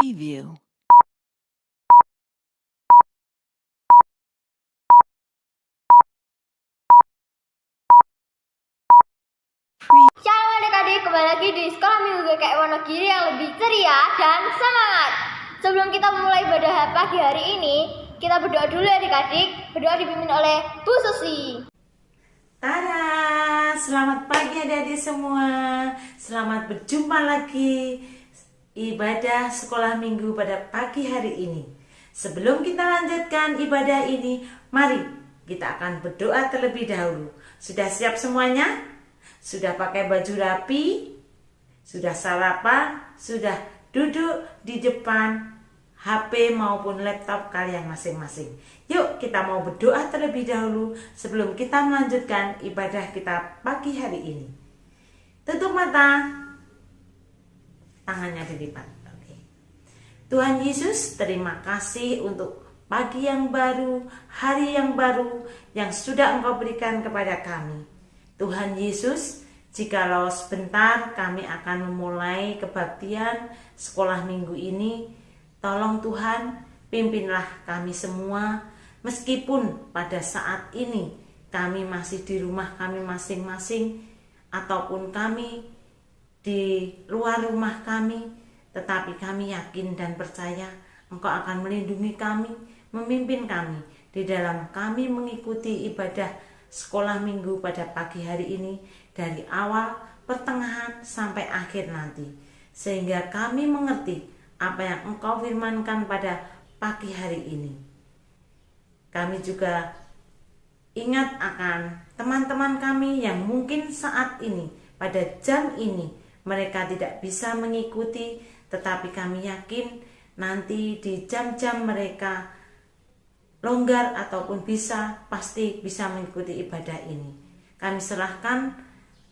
Preview. Shalom adik-adik, kembali lagi di Sekolah Minggu GKI Wonogiri yang lebih ceria dan semangat. Sebelum kita memulai ibadah pagi hari ini, kita berdoa dulu ya adik-adik. Berdoa dipimpin oleh Bu Susi. Tada, selamat pagi adik-adik semua. Selamat berjumpa lagi ibadah sekolah minggu pada pagi hari ini. Sebelum kita lanjutkan ibadah ini, mari kita akan berdoa terlebih dahulu. Sudah siap semuanya? Sudah pakai baju rapi? Sudah sarapan? Sudah duduk di depan HP maupun laptop kalian masing-masing. Yuk kita mau berdoa terlebih dahulu sebelum kita melanjutkan ibadah kita pagi hari ini. Tutup mata, tangannya dilipat. Oke. Tuhan Yesus, terima kasih untuk pagi yang baru, hari yang baru yang sudah Engkau berikan kepada kami. Tuhan Yesus, jikalau sebentar kami akan memulai kebaktian sekolah minggu ini, tolong Tuhan, pimpinlah kami semua, meskipun pada saat ini kami masih di rumah kami masing-masing, ataupun kami di luar rumah kami, tetapi kami yakin dan percaya Engkau akan melindungi kami, memimpin kami di dalam kami mengikuti ibadah sekolah minggu pada pagi hari ini, dari awal, pertengahan, sampai akhir nanti, sehingga kami mengerti apa yang Engkau firmankan pada pagi hari ini. Kami juga ingat akan teman-teman kami yang mungkin saat ini, pada jam ini, mereka tidak bisa mengikuti, tetapi kami yakin nanti di jam-jam mereka longgar ataupun pasti bisa mengikuti ibadah ini. Kami serahkan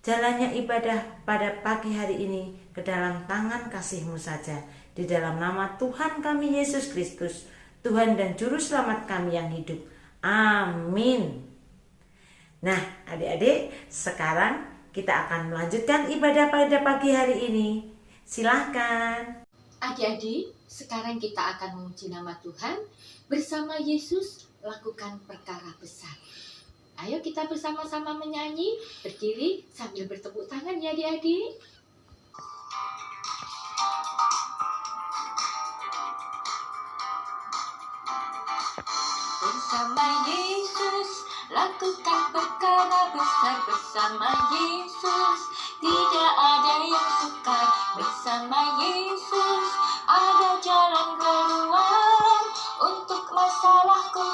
jalannya ibadah pada pagi hari ini ke dalam tangan kasih-Mu saja. Di dalam nama Tuhan kami Yesus Kristus, Tuhan dan Juru Selamat kami yang hidup. Amin. Nah, adik-adik, sekarang kita akan melanjutkan ibadah pada pagi hari ini. Silahkan. Adik-adik, sekarang kita akan memuji nama Tuhan. Bersama Yesus lakukan perkara besar. Ayo kita bersama-sama menyanyi, berdiri sambil bertepuk tangan ya adik-adik. Bersama Yesus lakukan perkara besar. Bersama Yesus tidak ada yang sukar. Bersama Yesus ada jalan keluar. Untuk masalahku,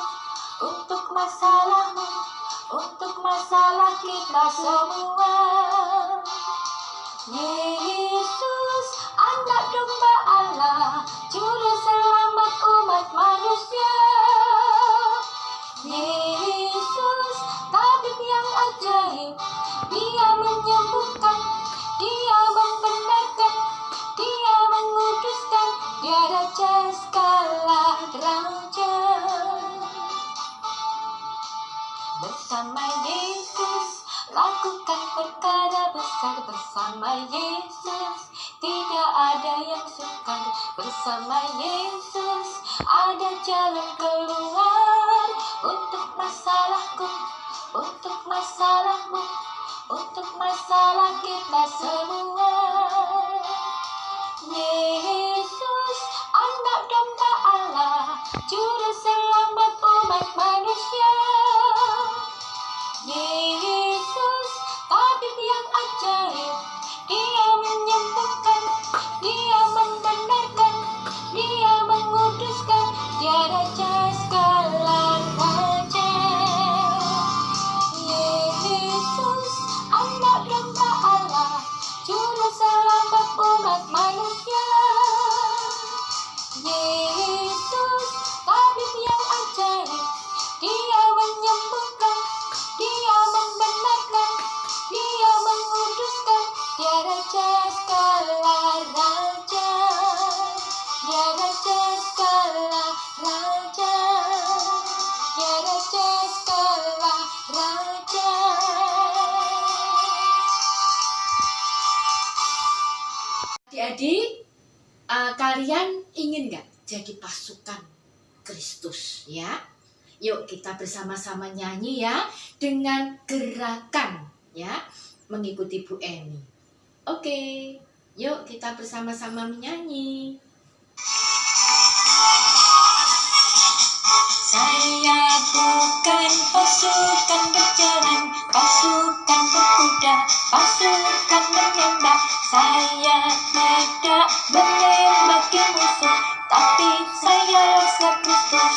untuk masalahmu, untuk masalah kita semua. Yesus, anak domba Allah, juru selamat umat manusia. Yesus, tabib yang ajaib, Dia menyembuhkan, Dia membenarkan, Dia menguduskan, Dia Raja segala raja. Bersama Yesus lakukan perkara besar. Bersama Yesus tidak ada yang sukar. Bersama Yesus ada jalan keluar. Untuk masalahku, untuk masalahmu, untuk masalah kita semua. Yesus, anak domba Allah, juru selamat umat manusia. Yesus, tabib yang ajaib, Dia menyembuhkan, Dia membenarkan, Dia menguduskan, Dia Raja segala raja. Yesus, anak domba Allah, juru selamat umat manusia. Yesus, tabib yang ajaib, Dia menyembuhkan, Dia membenarkan, Dia menguduskan, Dia Raja segala raja, Dia Raja segala raja, Dia Raja segala raja. Adik-adik, kalian ingin ingin nggak jadi pasukan Kristus ya? Yuk kita bersama-sama nyanyi ya dengan gerakan ya mengikuti Bu Eni. Oke, yuk kita bersama-sama menyanyi. Saya bukan pasukan berjalan, pasukan berkuda, pasukan menembak. Saya tidak menembaki musuh, tapi saya laskar Kristus.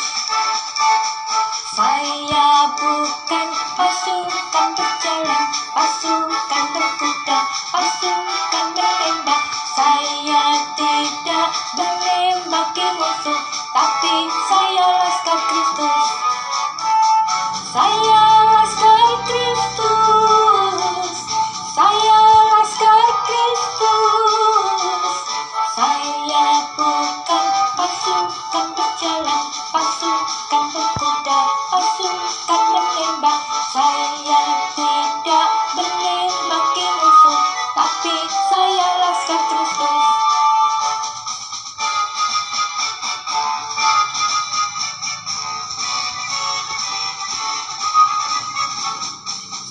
Saya bukan pasukan berjalan, pasukan berkuda, pasukan menembak. Saya tidak menembaki musuh, tapi saya laskar Kristus. Saya laskar Kristus. Saya laskar Kristus. Saya bukan pasukan berjalan, pasukan berkuda, pasukan menembak. Saya tidak menembaki musuh, tapi saya laskar Kristus.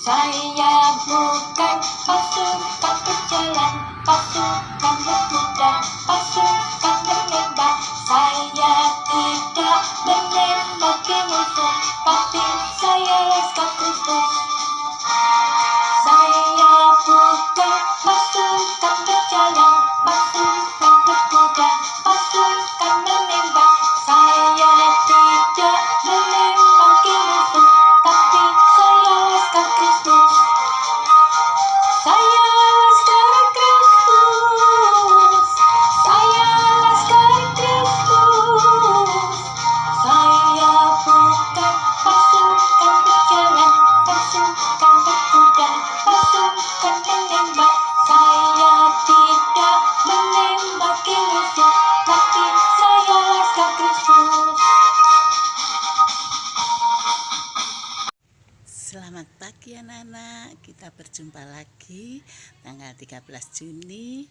Saya bukan pasukan berjalan, pasukan berkuda, pasukan menembak. Saya tidak menembaki musuh, tapi saya laskar Kristus. Saya bukan pasukan berjalan, pasukan berkuda, pasukan menembak. Saya tidak menembaki musuh, tapi saya laskar Kristus. Saya laskar Kristus. Saya laskar Kristus. Saya bukan pasukan berjalan, pasukan berkuda, pasukan menembak. Saya tidak menembaki musuh, tapi saya laskar Kristus. Selamat pagi anak-anak, kita berjumpa lagi tanggal 13 Juni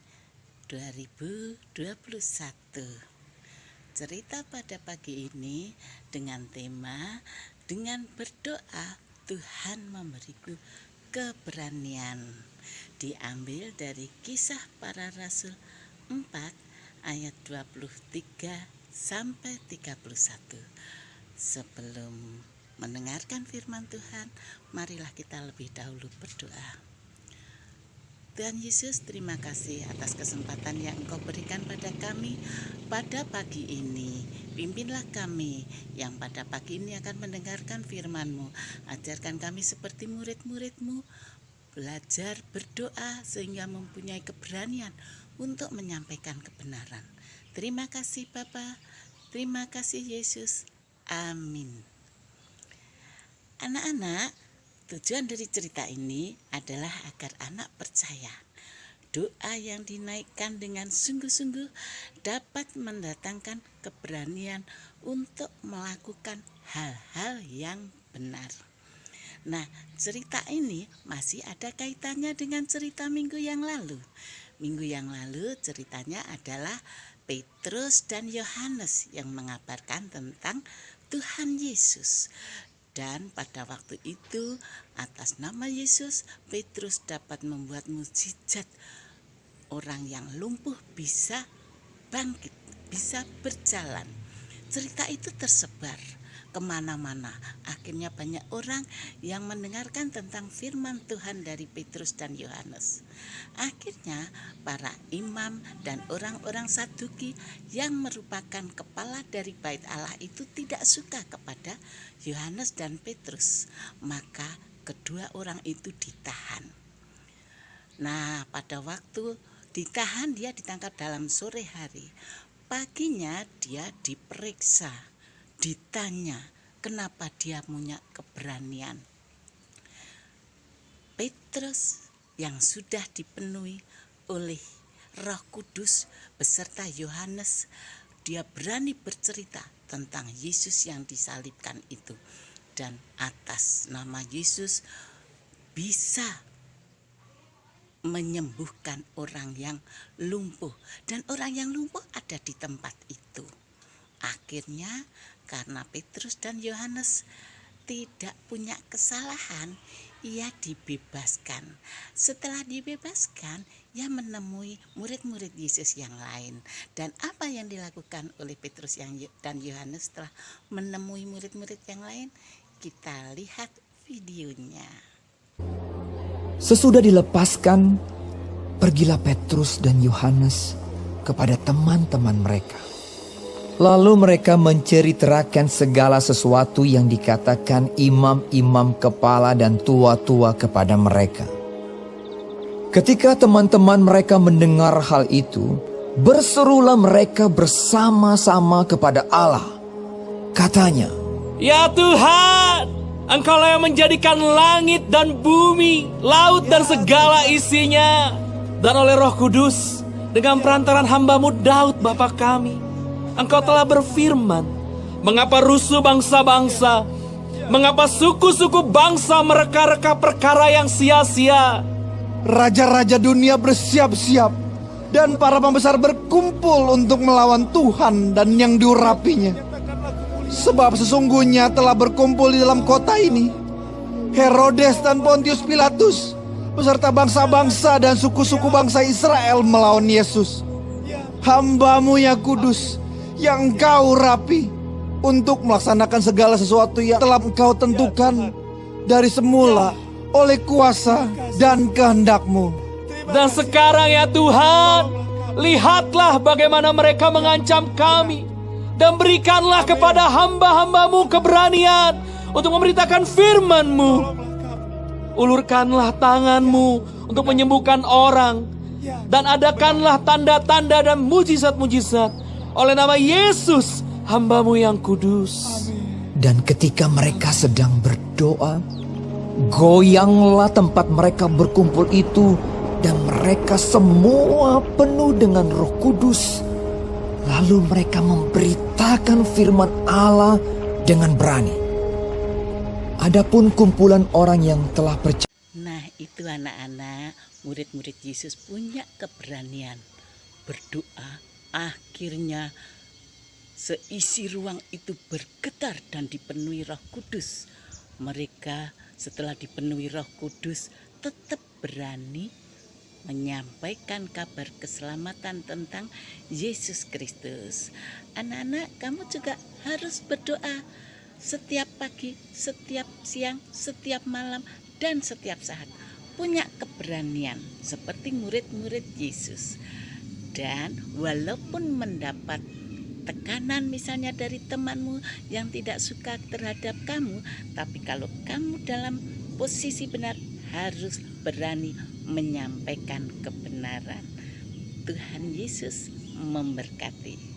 2021. Cerita pada pagi ini dengan tema dengan berdoa Tuhan memberiku keberanian. Diambil dari Kisah Para Rasul 4 ayat 23 sampai 31. Sebelum mendengarkan firman Tuhan, marilah kita lebih dahulu berdoa. Tuhan Yesus, terima kasih atas kesempatan yang Engkau berikan pada kami pada pagi ini. Pimpinlah kami yang pada pagi ini akan mendengarkan firman-Mu. Ajarkan kami seperti murid-murid-Mu, belajar berdoa sehingga mempunyai keberanian untuk menyampaikan kebenaran. Terima kasih Bapa, terima kasih Yesus. Amin. Anak-anak, tujuan dari cerita ini adalah agar anak percaya doa yang dinaikkan dengan sungguh-sungguh dapat mendatangkan keberanian untuk melakukan hal-hal yang benar. Nah, cerita ini masih ada kaitannya dengan cerita minggu yang lalu. Minggu yang lalu ceritanya adalah Petrus dan Yohanes yang mengabarkan tentang Tuhan Yesus. Dan pada waktu itu atas nama Yesus, Petrus dapat membuat mukjizat. Orang yang lumpuh bisa bangkit, bisa berjalan. Cerita itu tersebar kemana-mana. Akhirnya banyak orang yang mendengarkan tentang firman Tuhan dari Petrus dan Yohanes. Akhirnya para imam dan orang-orang Saduki yang merupakan kepala dari bait Allah itu tidak suka kepada Yohanes dan Petrus. Maka kedua orang itu ditahan. Nah, pada waktu ditahan, dia ditangkap dalam sore hari. Paginya dia diperiksa, ditanya kenapa dia punya keberanian. Petrus yang sudah dipenuhi oleh Roh Kudus beserta Yohanes, dia berani bercerita tentang Yesus yang disalibkan itu. Dan atas nama Yesus bisa menyembuhkan orang yang lumpuh, dan orang yang lumpuh ada di tempat itu. Akhirnya karena Petrus dan Yohanes tidak punya kesalahan, ia dibebaskan. Setelah dibebaskan, ia menemui murid-murid Yesus yang lain. Dan apa yang dilakukan oleh Petrus dan Yohanes setelah menemui murid-murid yang lain? Kita lihat videonya. Sesudah dilepaskan, pergilah Petrus dan Yohanes kepada teman-teman mereka. Lalu mereka menceritakan segala sesuatu yang dikatakan imam-imam kepala dan tua-tua kepada mereka. Ketika teman-teman mereka mendengar hal itu, berserulah mereka bersama-sama kepada Allah. Katanya, "Ya Tuhan, Engkaulah yang menjadikan langit dan bumi, laut dan segala isinya. Dan oleh Roh Kudus, dengan perantaran hamba-Mu Daud Bapa kami, Engkau telah berfirman, mengapa rusuh bangsa-bangsa, mengapa suku-suku bangsa mereka-reka perkara yang sia-sia. Raja-raja dunia bersiap-siap, dan para pembesar berkumpul untuk melawan Tuhan dan yang diurapinya. Sebab sesungguhnya telah berkumpul di dalam kota ini Herodes dan Pontius Pilatus, beserta bangsa-bangsa dan suku-suku bangsa Israel melawan Yesus, hamba-Mu yang kudus, yang Engkau urapi, untuk melaksanakan segala sesuatu yang telah Engkau tentukan dari semula oleh kuasa dan kehendak-Mu. Dan sekarang ya Tuhan, lihatlah bagaimana mereka mengancam kami, dan berikanlah kepada hamba-hamba-Mu keberanian untuk memberitakan firman-Mu. Ulurkanlah tangan-Mu untuk menyembuhkan orang, dan adakanlah tanda-tanda dan mujizat-mujizat oleh nama Yesus, hamba-Mu yang kudus. dan ketika mereka sedang berdoa, goyanglah tempat mereka berkumpul itu, dan mereka semua penuh dengan Roh Kudus. Lalu mereka memberitakan firman Allah dengan berani. Adapun kumpulan orang yang telah percaya, Nah, itu anak-anak, murid-murid Yesus punya keberanian berdoa. Akhirnya seisi ruang itu bergetar dan dipenuhi Roh Kudus. Mereka setelah dipenuhi Roh Kudus tetap berani menyampaikan kabar keselamatan tentang Yesus Kristus. Anak-anak, kamu juga harus berdoa setiap pagi, setiap siang, setiap malam, dan setiap saat. Punya keberanian seperti murid-murid Yesus. Dan walaupun mendapat tekanan misalnya dari temanmu yang tidak suka terhadap kamu, tapi kalau kamu dalam posisi benar, harus berani menyampaikan kebenaran. Tuhan Yesus memberkati.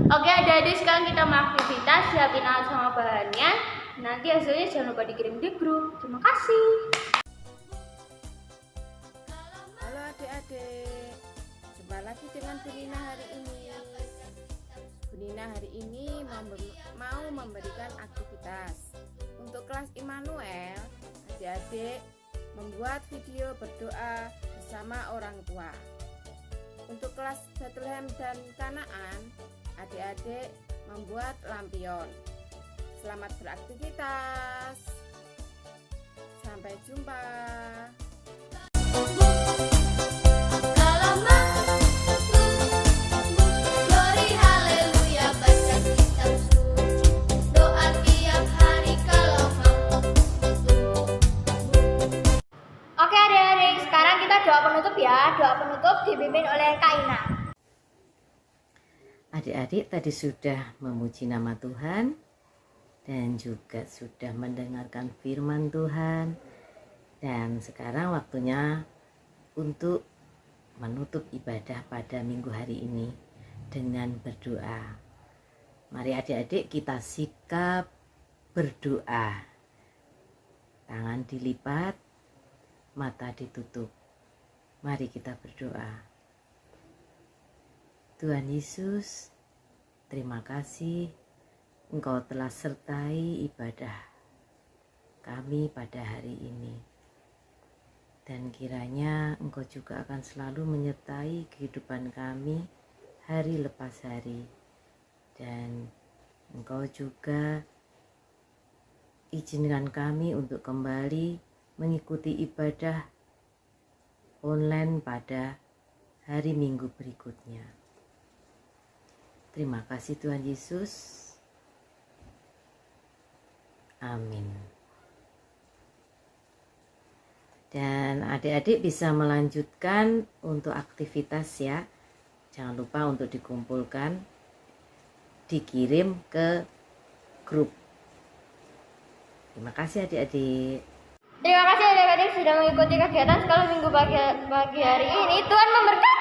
Oke adik-adik, sekarang kita mau aktivitas, siapin alat sama bahannya. Nanti hasilnya jangan lupa dikirim di grup. Terima kasih. Halo adik-adik, jumpa lagi dengan Bunina hari ini. Bunina hari ini mau memberikan aktivitas. Untuk kelas Immanuel, adik-adik membuat video berdoa bersama orang tua. Untuk kelas Bethlehem dan Kanaan, adik-adik membuat lampion. Selamat beraktivitas. Sampai jumpa. Oke adik-adik, sekarang kita doa penutup ya. Doa penutup dipimpin oleh Kak Ina. Adik-adik tadi sudah memuji nama Tuhan dan juga sudah mendengarkan firman Tuhan. Dan sekarang waktunya untuk menutup ibadah pada minggu hari ini dengan berdoa. Mari adik-adik kita sikap berdoa. Tangan dilipat, mata ditutup. Mari kita berdoa. Tuhan Yesus, terima kasih Engkau telah sertai ibadah kami pada hari ini. Dan kiranya Engkau juga akan selalu menyertai kehidupan kami hari lepas hari. Dan Engkau juga izinkan kami untuk kembali mengikuti ibadah online pada hari Minggu berikutnya. Terima kasih Tuhan Yesus. Amin. Dan adik-adik bisa melanjutkan untuk aktivitas ya. Jangan lupa untuk dikumpulkan, dikirim ke grup. Terima kasih adik-adik. Terima kasih adik-adik sudah mengikuti kegiatan sekolah minggu pagi hari ini. Tuhan memberkati.